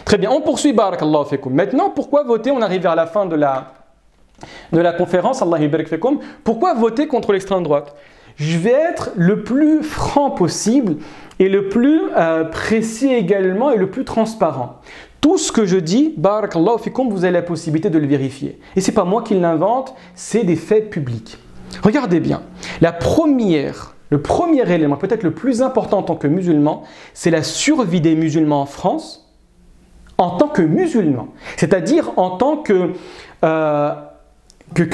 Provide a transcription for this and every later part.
Très bien, on poursuit, barakallahu fikum. Maintenant, pourquoi voter? On arrive vers la fin de la conférence, Allah yabarak fikum. Pourquoi voter contre l'extrême droite? Je vais être le plus franc possible et le plus précis également et le plus transparent. Tout ce que je dis, barakallahu fikum, vous avez la possibilité de le vérifier. Et ce n'est pas moi qui l'invente, c'est des faits publics. Regardez bien, le premier élément, peut-être le plus important en tant que musulman, c'est la survie des musulmans en France en tant que musulmans. C'est-à-dire en tant que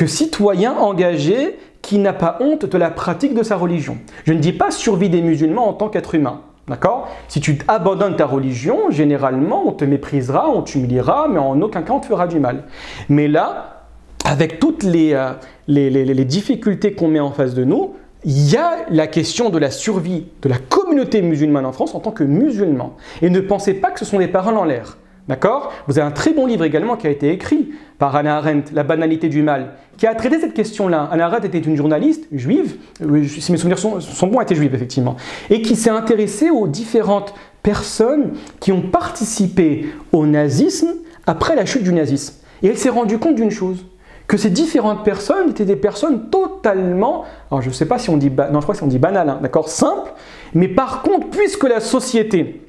citoyen engagé qui n'a pas honte de la pratique de sa religion. Je ne dis pas survie des musulmans en tant qu'être humain. D'accord? Si tu abandonnes ta religion, généralement, on te méprisera, on t'humiliera, mais en aucun cas on te fera du mal. Mais là, avec toutes les difficultés qu'on met en face de nous, il y a la question de la survie de la communauté musulmane en France en tant que musulman. Et ne pensez pas que ce sont des paroles en l'air. D'accord? Vous avez un très bon livre également qui a été écrit par Hannah Arendt, La banalité du mal, qui a traité cette question-là. Hannah Arendt était une journaliste juive, si mes souvenirs sont bons, elle était juive effectivement, et qui s'est intéressée aux différentes personnes qui ont participé au nazisme après la chute du nazisme. Et elle s'est rendue compte d'une chose, que ces différentes personnes étaient des personnes totalement, alors je ne sais pas si on dit, non je crois que on dit banal, hein, d'accord, simple, mais par contre, puisque la société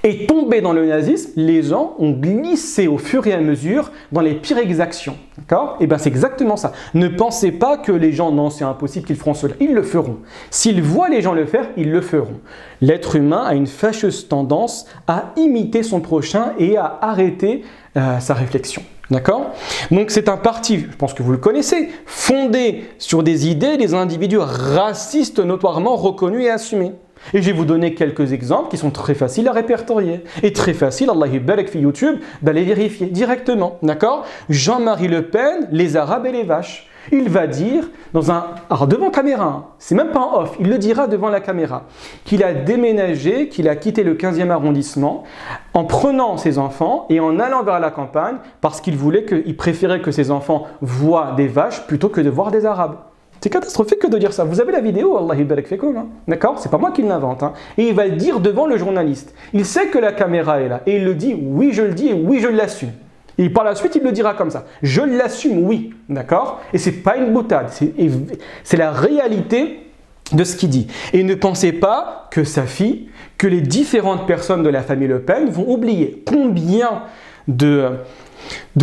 est tombé dans le nazisme, les gens ont glissé au fur et à mesure dans les pires exactions. D'accord? Et bien c'est exactement ça. Ne pensez pas que les gens, non c'est impossible qu'ils feront cela. Ils le feront. S'ils voient les gens le faire, ils le feront. L'être humain a une fâcheuse tendance à imiter son prochain et à arrêter sa réflexion. D'accord? Donc c'est un parti, je pense que vous le connaissez, fondé sur des idées des individus racistes notoirement reconnus et assumés. Et je vais vous donner quelques exemples qui sont très faciles à répertorier et très faciles, Allah yabarak fi YouTube, d'aller vérifier directement. D'accord? Jean-Marie Le Pen, les Arabes et les vaches. Il va dire, alors devant caméra, c'est même pas en off, il le dira devant la caméra, qu'il a déménagé, qu'il a quitté le 15e arrondissement en prenant ses enfants et en allant vers la campagne parce qu'il préférait que ses enfants voient des vaches plutôt que de voir des Arabes. C'est catastrophique que de dire ça. Vous avez la vidéo, Allah yabarak fikum, hein? D'accord? C'est pas moi qui l'invente. Hein? Et il va le dire devant le journaliste. Il sait que la caméra est là. Et il le dit, oui je le dis et oui je l'assume. Et par la suite, il le dira comme ça. Je l'assume, oui. D'accord? Et c'est pas une boutade. C'est la réalité de ce qu'il dit. Et ne pensez pas que sa fille, que les différentes personnes de la famille Le Pen vont oublier. Combien de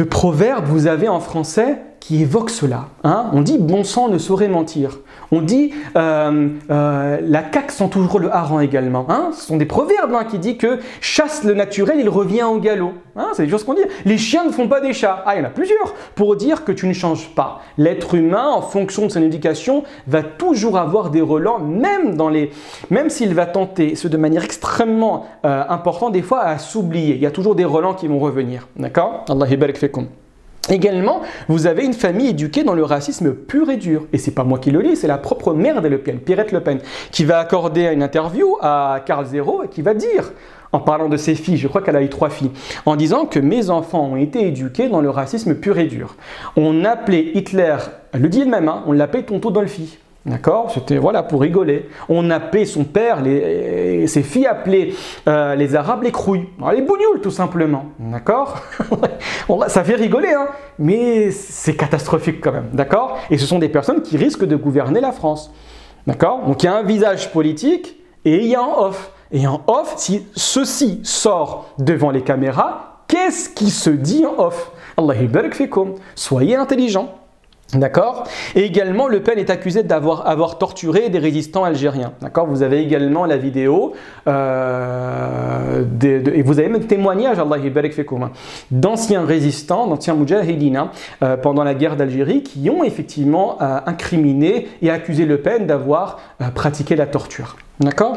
proverbes vous avez en français qui évoquent cela, hein? On dit « bon sang ne saurait mentir ». On dit « la caque sent toujours le hareng » également. Hein? Ce sont des proverbes hein, qui disent que « chasse le naturel, il revient au galop hein ». C'est des choses qu'on dit. Les chiens ne font pas des chats. Ah, il y en a plusieurs pour dire que tu ne changes pas. L'être humain, en fonction de son éducation, va toujours avoir des relents, même s'il va tenter, ce de manière extrêmement importante, des fois à s'oublier. Il y a toujours des relents qui vont revenir. D'accord? Allah yabarak fikum. Également, vous avez une famille éduquée dans le racisme pur et dur. Et c'est pas moi qui le lis, c'est la propre mère de Le Pen, Pierrette Le Pen, qui va accorder une interview à Carl Zero et qui va dire, en parlant de ses filles, je crois qu'elle a eu 3 filles, en disant que mes enfants ont été éduqués dans le racisme pur et dur. On appelait Hitler, elle le dit elle-même, hein, on l'appelait Tonton Dolphy. D'accord? C'était voilà, pour rigoler. On appelait son père, ses filles appelaient les Arabes les crouilles. Les bougnoules tout simplement. D'accord? Ça fait rigoler, hein? Mais c'est catastrophique quand même. D'accord? Et ce sont des personnes qui risquent de gouverner la France. D'accord? Donc il y a un visage politique et il y a un off. Et en off, si ceci sort devant les caméras, qu'est-ce qui se dit en off? Allah yabarak fikum. Soyez intelligents. D'accord? Et également, Le Pen est accusé d'avoir torturé des résistants algériens. D'accord? Vous avez également la vidéo et vous avez même des témoignages, Allah yabarak fikum, d'anciens résistants, d'anciens moudjahidines pendant la guerre d'Algérie qui ont effectivement incriminé et accusé Le Pen d'avoir pratiqué la torture. D'accord?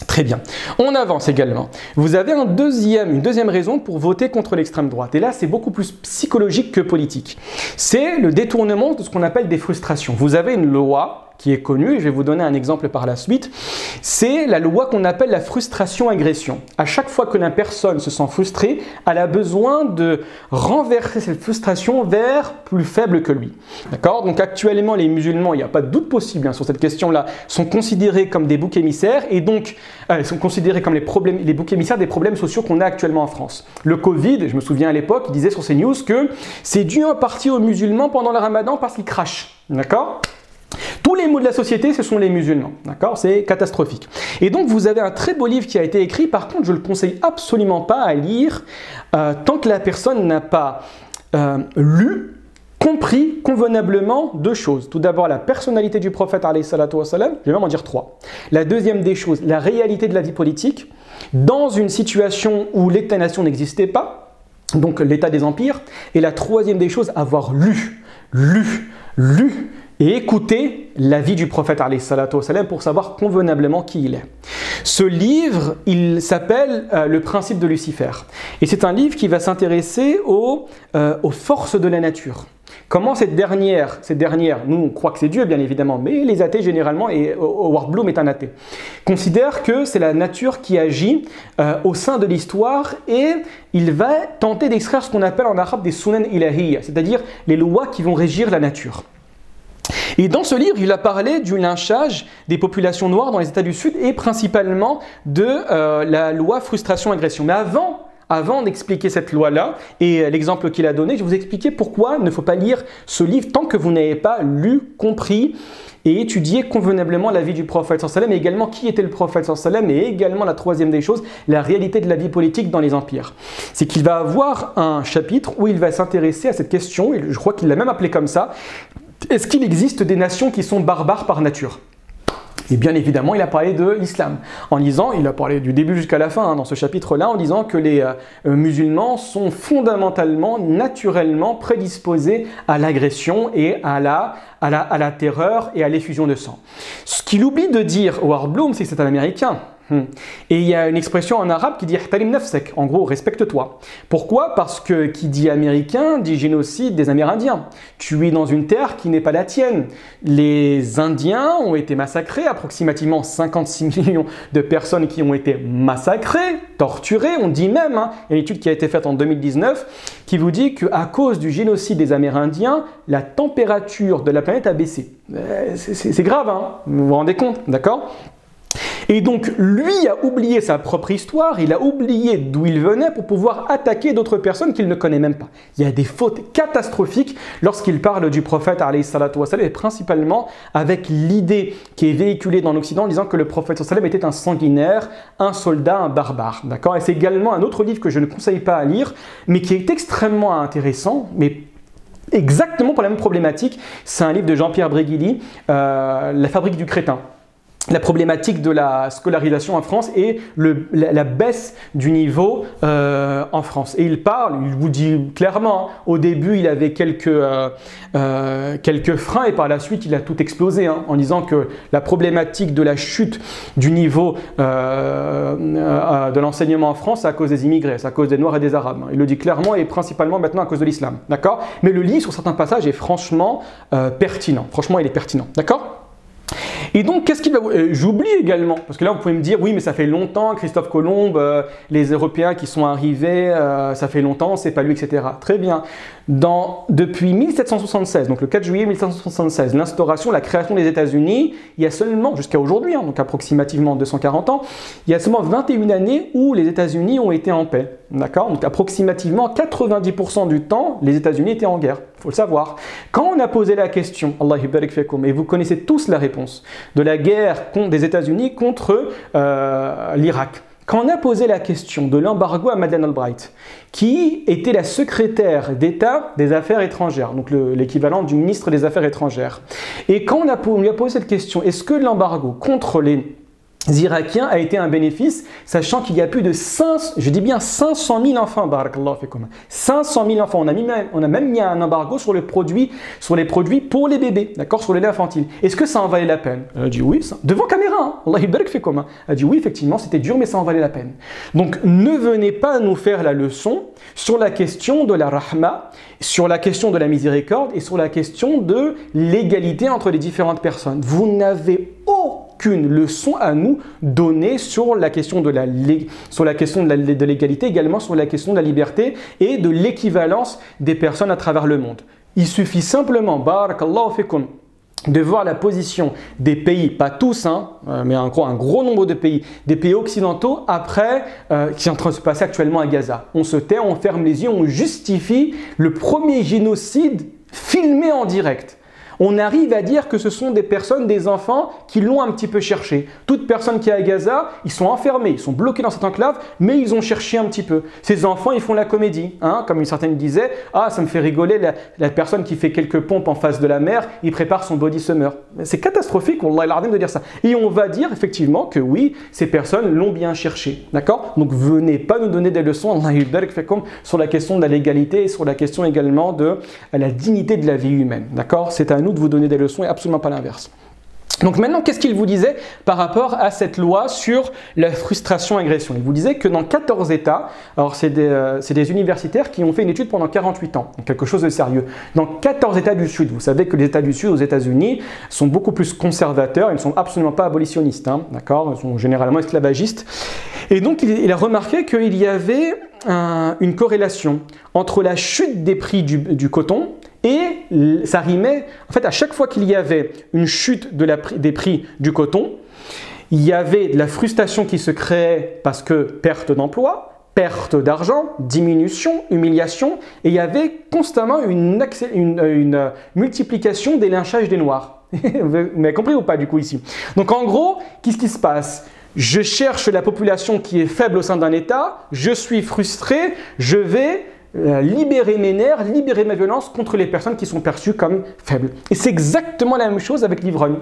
Très bien. On avance également. Vous avez une deuxième raison pour voter contre l'extrême droite. Et là, c'est beaucoup plus psychologique que politique. C'est le détournement de ce qu'on appelle des frustrations. Vous avez une loi qui est connue, et je vais vous donner un exemple par la suite, c'est la loi qu'on appelle la frustration-agression. À chaque fois que la personne se sent frustrée, elle a besoin de renverser cette frustration vers plus faible que lui. D'accord? Donc actuellement, les musulmans, il n'y a pas de doute possible sur cette question-là, sont considérés comme des boucs émissaires, et donc sont considérés comme les boucs émissaires des problèmes sociaux qu'on a actuellement en France. Le Covid, je me souviens à l'époque, il disait sur CNews que c'est dû en partie aux musulmans pendant le ramadan parce qu'ils crachent. D'accord? Tous les maux de la société, ce sont les musulmans. D'accord? C'est catastrophique. Et donc, vous avez un très beau livre qui a été écrit. Par contre, je ne le conseille absolument pas à lire tant que la personne n'a pas lu, compris convenablement deux choses. Tout d'abord, la personnalité du prophète, alayhi salatu wa salam. Je vais même en dire trois. La deuxième des choses, la réalité de la vie politique dans une situation où l'État-nation n'existait pas, donc l'état des empires. Et la troisième des choses, avoir lu et écouter la vie du prophète alayhi salatu wa salam pour savoir convenablement qui il est. Ce livre, il s'appelle Le principe de Lucifer. Et c'est un livre qui va s'intéresser aux forces de la nature. Comment cette dernière, nous on croit que c'est Dieu bien évidemment, mais les athées généralement, et Howard Bloom est un athée, considèrent que c'est la nature qui agit au sein de l'histoire et il va tenter d'extraire ce qu'on appelle en arabe des sunan ilahiyya, c'est-à-dire les lois qui vont régir la nature. Et dans ce livre, il a parlé du lynchage des populations noires dans les États du Sud et principalement de la loi frustration-agression. Mais avant d'expliquer cette loi-là et l'exemple qu'il a donné, je vais vous expliquer pourquoi il ne faut pas lire ce livre tant que vous n'avez pas lu, compris et étudié convenablement la vie du prophète sallallahu alayhi wa sallam, et également qui était le prophète sallallahu alayhi wa sallam, et également la troisième des choses, la réalité de la vie politique dans les empires. C'est qu'il va avoir un chapitre où il va s'intéresser à cette question, et je crois qu'il l'a même appelé comme ça, est-ce qu'il existe des nations qui sont barbares par nature ? Et bien évidemment, il a parlé de l'islam. En lisant, il a parlé du début jusqu'à la fin dans ce chapitre-là, en disant que les musulmans sont fondamentalement, naturellement prédisposés à l'agression et à la terreur et à l'effusion de sang. Ce qu'il oublie de dire, Howard Bloom, c'est que c'est un Américain. Et il y a une expression en arabe qui dit « ihtarim nafsek », en gros, respecte-toi. Pourquoi? Parce que qui dit américain dit génocide des Amérindiens. Tu es dans une terre qui n'est pas la tienne. Les Indiens ont été massacrés, approximativement 56 millions de personnes qui ont été massacrées, torturées, on dit même, il y a une étude qui a été faite en 2019 qui vous dit qu'à cause du génocide des Amérindiens, la température de la planète a baissé. C'est grave, vous vous rendez compte, d'accord? Et donc, lui a oublié sa propre histoire, il a oublié d'où il venait pour pouvoir attaquer d'autres personnes qu'il ne connaît même pas. Il y a des fautes catastrophiques lorsqu'il parle du prophète, alayhi salatu wa salam, et principalement avec l'idée qui est véhiculée dans l'Occident en disant que le prophète sallam était un sanguinaire, un soldat, un barbare. D'accord? Et c'est également un autre livre que je ne conseille pas à lire, mais qui est extrêmement intéressant, mais exactement pour la même problématique. C'est un livre de Jean-Pierre Bréguilly, La fabrique du crétin. La problématique de la scolarisation en France et la baisse du niveau en France. Et il vous dit clairement, au début il avait quelques freins et par la suite il a tout explosé en disant que la problématique de la chute du niveau de l'enseignement en France c'est à cause des immigrés, c'est à cause des Noirs et des Arabes. Il le dit clairement et principalement maintenant à cause de l'islam. D'accord? Mais le livre sur certains passages est franchement pertinent. Franchement il est pertinent. D'accord? Et donc, qu'est-ce qu'il va... J'oublie également, parce que là, vous pouvez me dire, oui, mais ça fait longtemps, Christophe Colomb, les Européens qui sont arrivés, ça fait longtemps, c'est pas lui, etc. Très bien. Depuis 1776, donc le 4 juillet 1776, l'instauration, la création des États-Unis, il y a seulement, jusqu'à aujourd'hui, donc approximativement 240 ans, il y a seulement 21 années où les États-Unis ont été en paix. D'accord? Donc approximativement 90% du temps, les États-Unis étaient en guerre. Il faut le savoir. Quand on a posé la question, Allah barik fikum, et vous connaissez tous la réponse, de la guerre des États-Unis contre l'Irak. Quand on a posé la question de l'embargo à Madeleine Albright, qui était la secrétaire d'État des Affaires étrangères, donc l'équivalent du ministre des Affaires étrangères, et quand on lui a posé cette question, est-ce que l'embargo contre irakiens a été un bénéfice, sachant qu'il y a plus de 500 000 enfants, barakallahu fikum. 500 000 enfants. On a même mis un embargo sur les produits pour les bébés, d'accord, sur le lait infantile. Est-ce que ça en valait la peine? Elle a dit oui, devant caméra, hein. Allah yibarak fikum. Elle a dit oui, effectivement, c'était dur, mais ça en valait la peine. Donc, ne venez pas nous faire la leçon sur la question de la rahma, sur la question de la miséricorde et sur la question de l'égalité entre les différentes personnes. Vous n'avez aucune leçon à nous donner sur la question de l'égalité, également sur la question de la liberté et de l'équivalence des personnes à travers le monde. Il suffit simplement, barakallahu fikum, de voir la position des pays, pas tous, hein, mais un gros nombre de pays, des pays occidentaux après, qui est en train de se passer actuellement à Gaza. On se tait, on ferme les yeux, on justifie le premier génocide filmé en direct. On arrive à dire que ce sont des personnes, des enfants qui l'ont un petit peu cherché. Toute personne qui est à Gaza, ils sont enfermés, ils sont bloqués dans cette enclave, mais ils ont cherché un petit peu. Ces enfants, ils font la comédie. Hein, comme une certaine disait, ah, ça me fait rigoler, la personne qui fait quelques pompes en face de la mer, il prépare son body summer. C'est catastrophique, Wallah il-Azim, de dire ça. Et on va dire effectivement que oui, ces personnes l'ont bien cherché. D'accord? Donc venez pas nous donner des leçons, Allah yibarak fikum, sur la question de la légalité et sur la question également de la dignité de la vie humaine. D'accord? C'est à nous de vous donner des leçons et absolument pas l'inverse. Donc maintenant, qu'est-ce qu'il vous disait par rapport à cette loi sur la frustration-agression? Il vous disait que dans 14 États, alors c'est des universitaires qui ont fait une étude pendant 48 ans, donc quelque chose de sérieux. Dans 14 États du Sud, vous savez que les États du Sud aux États-Unis sont beaucoup plus conservateurs, ils ne sont absolument pas abolitionnistes, hein, d'accord? Ils sont généralement esclavagistes. Et donc il a remarqué qu'il y avait une corrélation entre la chute des prix du coton et ça rimait, en fait, à chaque fois qu'il y avait une chute des prix du coton, il y avait de la frustration qui se créait parce que perte d'emploi, perte d'argent, diminution, humiliation, et il y avait constamment une multiplication des lynchages des Noirs. Vous avez compris ou pas du coup ici? Donc en gros, qu'est-ce qui se passe? Je cherche la population qui est faible au sein d'un État, je suis frustré, je vais libérer mes nerfs, libérer ma violence contre les personnes qui sont perçues comme faibles. Et c'est exactement la même chose avec l'ivrogne.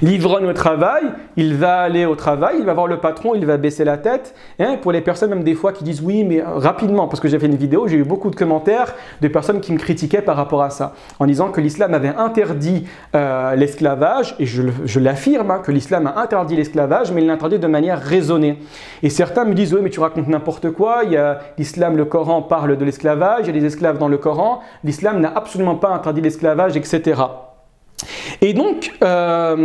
L'ivrogne au travail, il va aller au travail, il va voir le patron, il va baisser la tête. Hein, pour les personnes même des fois qui disent oui, mais rapidement, parce que j'ai fait une vidéo, j'ai eu beaucoup de commentaires de personnes qui me critiquaient par rapport à ça, en disant que l'islam avait interdit l'esclavage, et je l'affirme, hein, que l'islam a interdit l'esclavage, mais il l'interdit de manière raisonnée. Et certains me disent oui, mais tu racontes n'importe quoi, l'islam, le Coran parle de l'esclavage, il y a des esclaves dans le Coran, l'islam n'a absolument pas interdit l'esclavage, etc. Et donc, par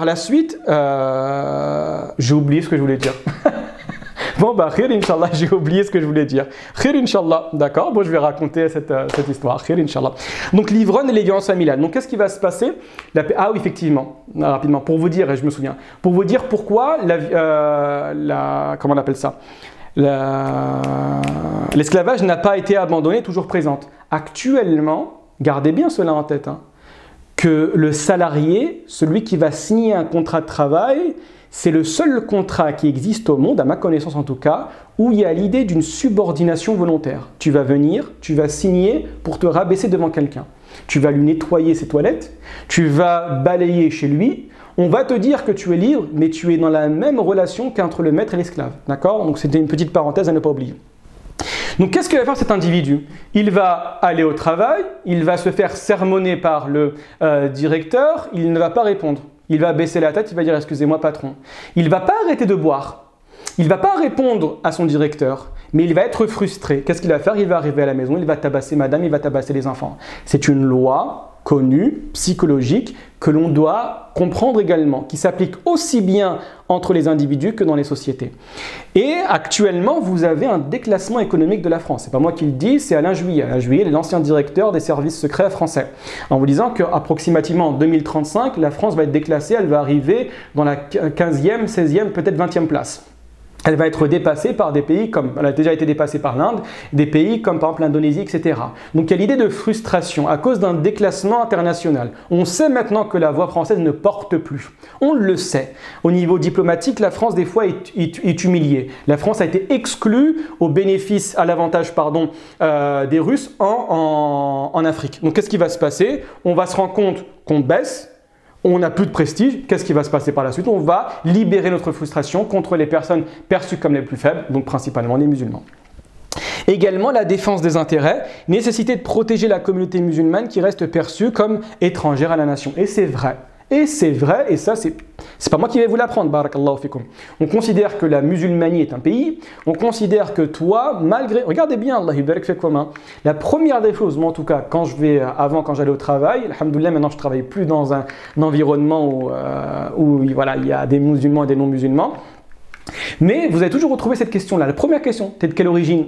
la suite, j'ai oublié ce que je voulais dire. Bon, bah, khir, Inch'Allah, j'ai oublié ce que je voulais dire. Khir, Inch'Allah, d'accord, bon, je vais raconter cette histoire. Khir, Inch'Allah. Donc, l'ivrogne et les violences familiales. Donc, qu'est-ce qui va se passer? Ah oui, effectivement, rapidement, pour vous dire, et je me souviens, pour vous dire pourquoi comment on appelle ça? L'esclavage n'a pas été abandonné, toujours présente. Actuellement, gardez bien cela en tête, hein, que le salarié, celui qui va signer un contrat de travail, c'est le seul contrat qui existe au monde, à ma connaissance en tout cas, où il y a l'idée d'une subordination volontaire. Tu vas venir, tu vas signer pour te rabaisser devant quelqu'un. Tu vas lui nettoyer ses toilettes, tu vas balayer chez lui, on va te dire que tu es libre, mais tu es dans la même relation qu'entre le maître et l'esclave. D'accord? Donc c'était une petite parenthèse à ne pas oublier. Donc qu'est-ce que va faire cet individu? Il va aller au travail, il va se faire sermonner par le directeur, il ne va pas répondre. Il va baisser la tête, il va dire « excusez-moi patron ». Il ne va pas arrêter de boire, il ne va pas répondre à son directeur, mais il va être frustré. Qu'est-ce qu'il va faire? Il va arriver à la maison, il va tabasser madame, il va tabasser les enfants. C'est une loi connue, psychologique, que l'on doit comprendre également, qui s'applique aussi bien entre les individus que dans les sociétés. Et actuellement, vous avez un déclassement économique de la France. Ce n'est pas moi qui le dis, c'est Alain Juillet. Alain Juillet est l'ancien directeur des services secrets français. En vous disant qu'approximativement en 2035, la France va être déclassée, elle va arriver dans la 15e, 16e, peut-être 20e place. Elle va être dépassée par des pays comme, elle a déjà été dépassée par l'Inde, des pays comme par exemple l'Indonésie, etc. Donc il y a l'idée de frustration à cause d'un déclassement international. On sait maintenant que la voix française ne porte plus. On le sait. Au niveau diplomatique, la France des fois est humiliée. La France a été exclue au bénéfice, à l'avantage des Russes en Afrique. Donc qu'est-ce qui va se passer? On va se rendre compte qu'on baisse. on n'a plus de prestige, qu'est-ce qui va se passer par la suite? On va libérer notre frustration contre les personnes perçues comme les plus faibles, donc principalement les musulmans. Également, la défense des intérêts, nécessité de protéger la communauté musulmane qui reste perçue comme étrangère à la nation. Et c'est vrai. Et c'est vrai, et ça, c'est pas moi qui vais vous l'apprendre, barakallahu fikum. On considère que la musulmanie est un pays, on considère que toi, malgré... Regardez bien, Allah ibarak fikum, hein. La première des choses, moi en tout cas, quand j'allais au travail, alhamdoulilah, maintenant je ne travaille plus dans un environnement où voilà, il y a des musulmans et des non-musulmans. Mais vous avez toujours retrouvé cette question-là. La première question, tu es de quelle origine?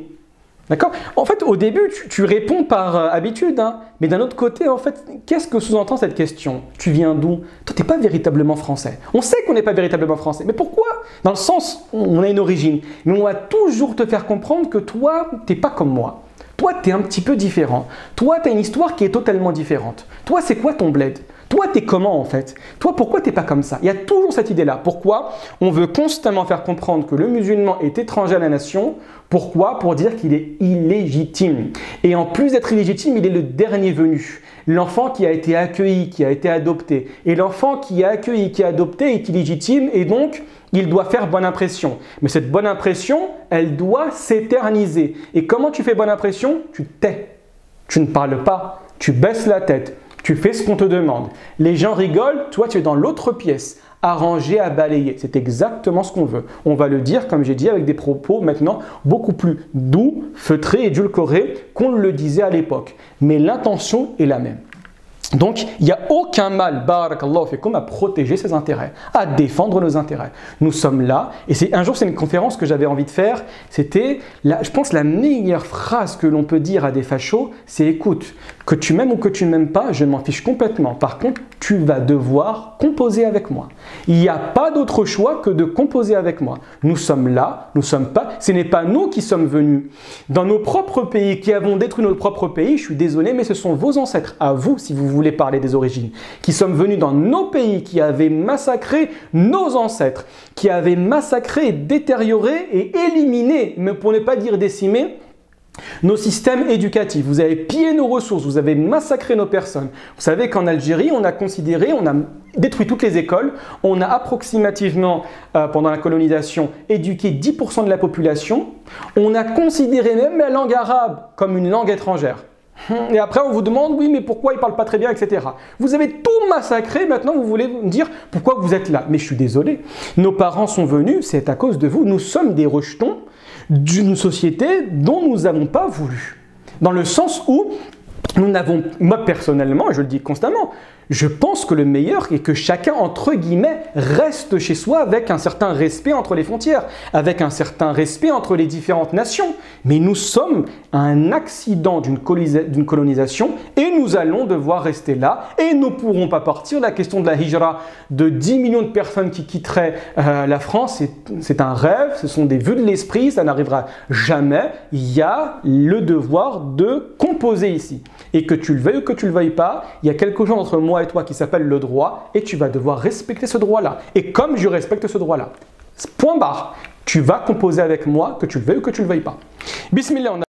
D'accord? En fait, au début, tu réponds par habitude, hein. Mais d'un autre côté, en fait, qu'est-ce que sous-entend cette question? Tu viens d'où? Toi, tu n'es pas véritablement français. On sait qu'on n'est pas véritablement français. Mais pourquoi? Dans le sens, on a une origine. Mais on va toujours te faire comprendre que toi, tu n'es pas comme moi. Toi, tu es un petit peu différent. Toi, tu as une histoire qui est totalement différente. Toi, c'est quoi ton bled? Toi, tu es comment en fait? Toi, pourquoi tu n'es pas comme ça? Il y a toujours cette idée-là. Pourquoi? On veut constamment faire comprendre que le musulman est étranger à la nation. Pourquoi? Pour dire qu'il est illégitime. Et en plus d'être illégitime, il est le dernier venu. L'enfant qui a été accueilli, qui a été adopté. Et l'enfant qui est accueilli, qui est adopté est illégitime et donc il doit faire bonne impression. Mais cette bonne impression, elle doit s'éterniser. Et comment tu fais bonne impression? Tu tais. Tu ne parles pas. Tu baisses la tête. Tu fais ce qu'on te demande. Les gens rigolent, toi tu es dans l'autre pièce, à ranger, à balayer. C'est exactement ce qu'on veut. On va le dire, comme j'ai dit, avec des propos maintenant beaucoup plus doux, feutrés, édulcorés qu'on le disait à l'époque. Mais l'intention est la même. Donc, il n'y a aucun mal, barakallahu fikum, à protéger ses intérêts, à défendre nos intérêts. Nous sommes là, et un jour, c'est une conférence que j'avais envie de faire, c'était, je pense, la meilleure phrase que l'on peut dire à des fachos, c'est écoute, que tu m'aimes ou que tu ne m'aimes pas, je m'en fiche complètement. Par contre, tu vas devoir composer avec moi. Il n'y a pas d'autre choix que de composer avec moi. Nous sommes là, nous sommes pas, ce n'est pas nous qui sommes venus dans nos propres pays, qui avons détruit notre propre pays, je suis désolé, mais ce sont vos ancêtres, à vous, si vous voulez parler des origines, qui sommes venus dans nos pays, qui avaient massacré nos ancêtres, qui avaient massacré, détérioré et éliminé, mais pour ne pas dire décimé, nos systèmes éducatifs. Vous avez pillé nos ressources, vous avez massacré nos personnes. Vous savez qu'en Algérie, on a détruit toutes les écoles, on a approximativement, pendant la colonisation, éduqué 10% de la population, on a considéré même la langue arabe comme une langue étrangère. Et après, on vous demande, oui, mais pourquoi il ne parle pas très bien, etc. Vous avez tout massacré, maintenant vous voulez me dire pourquoi vous êtes là. Mais je suis désolé, nos parents sont venus, c'est à cause de vous. Nous sommes des rejetons d'une société dont nous n'avons pas voulu. Dans le sens où nous n'avons, moi personnellement, et je le dis constamment, je pense que le meilleur est que chacun, entre guillemets, reste chez soi avec un certain respect entre les frontières, avec un certain respect entre les différentes nations. Mais nous sommes un accident d'une colonisation et nous allons devoir rester là et nous ne pourrons pas partir. La question de la hijra, de 10 millions de personnes qui quitteraient la France, c'est un rêve, ce sont des vues de l'esprit, ça n'arrivera jamais. Il y a le devoir de composer ici. Et que tu le veuilles ou que tu ne le veuilles pas, il y a quelque chose entre moi et toi qui s'appelle le droit et tu vas devoir respecter ce droit-là. Et comme je respecte ce droit-là, point barre, tu vas composer avec moi, que tu le veuilles ou que tu ne le veuilles pas. Bismillah, on